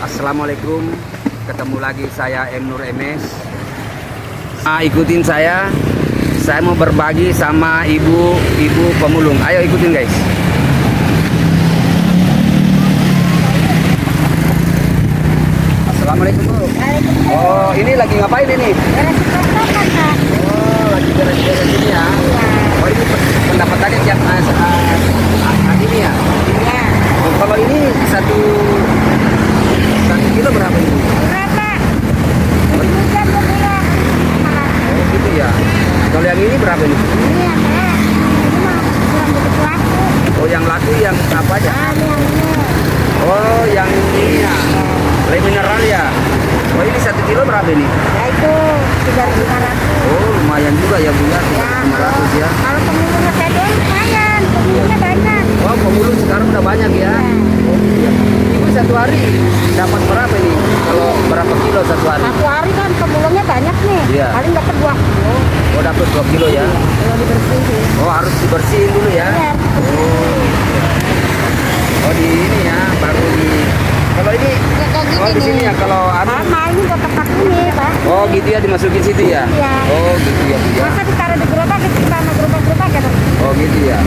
Assalamualaikum, ketemu lagi saya M. Nur MS. Ikutin saya mau berbagi sama ibu pemulung. Ayo ikutin guys. Assalamualaikum bro. Oh, ini lagi ngapain ini? Oh, lagi beres-beres ini ya. Oh, ini pendapatannya tiap ini ya. Oh, kalau ini satu kilo berapa ini? Oh gitu ya. Kalau yang ini berapa ini? Oh yang laku yang apa aja? Oh yang ini ya. Le mineral ya. Oh ini 1 kilo berapa ini? Ya itu 3.500. Oh lumayan juga ya Bu ya. 500 ya. Kalau pemulungnya saya doang lumayan, pemulungnya banyak. Oh pemulung sekarang udah banyak ya. Oh iya. Ibu satu hari dapat berapa ini? Kalau berapa kilo satu hari? Satu hari kan pemulungnya banyak nih. Iya. Paling dapat 2 kilo. Oh dapat 2 kilo ya. Kalau dibersihin. Oh harus dibersihin dulu ya. Iya. Oh di ini ya, baru di. Kalau ini, Ya, kayak gini oh di sini ya kalau sama ini buat tempat ini, Pak. Oh gitu ya, dimasukin situ ya. Iya. Oh gitu ya Bu ya. Masa ditaruh di gerobak, kita sama gerobak-gerobak ya, Pak? Oh gitu ya.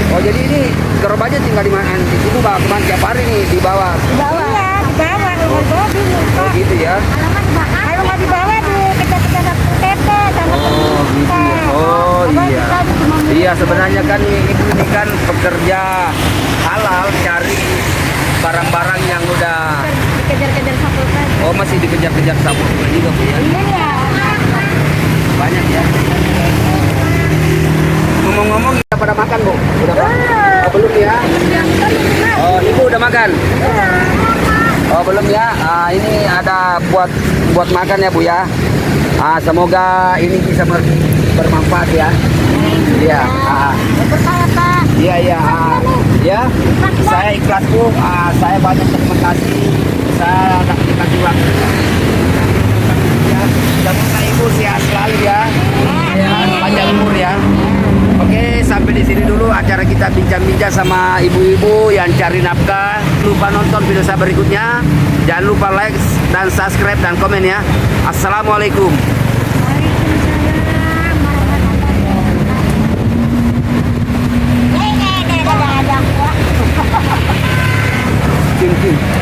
Oh jadi ini gerobaknya tinggal di mana? Di situ Pak, kemana tiap hari nih di bawah. Di bawah. Iya, di bawah. Oh gitu ya. Kalau nggak di bawah dikejar-kejar satu tete sama Oh gitu ya. Oh iya. Iya sebenarnya kan ibu ini kan pekerja halal, cari barang-barang yang udah. dikejar-kejar satu tete. Oh masih dikejar-kejar sapu juga Bu ya. Iya. Banyak ya. Ngomong-ngomong kita pada makan Bu? Udah Pak? Oh belum ya? Oh ibu udah makan? Oh belum ya? Ini ada buat makan ya Bu ya. Semoga ini bisa bermanfaat ya. Iya. Iya iya. Ya. Saya ikhlas Bu. Saya banyak terima kasih. Saya dikasih waktu. Ya. Semoga ibu sehat selalu ya. Panjang umur ya. Oke, sampai di sini dulu acara kita bincang-bincang sama ibu-ibu yang cari nafkah. Lupa nonton video saya berikutnya. Jangan lupa like dan subscribe dan komen ya. Assalamualaikum. Kim.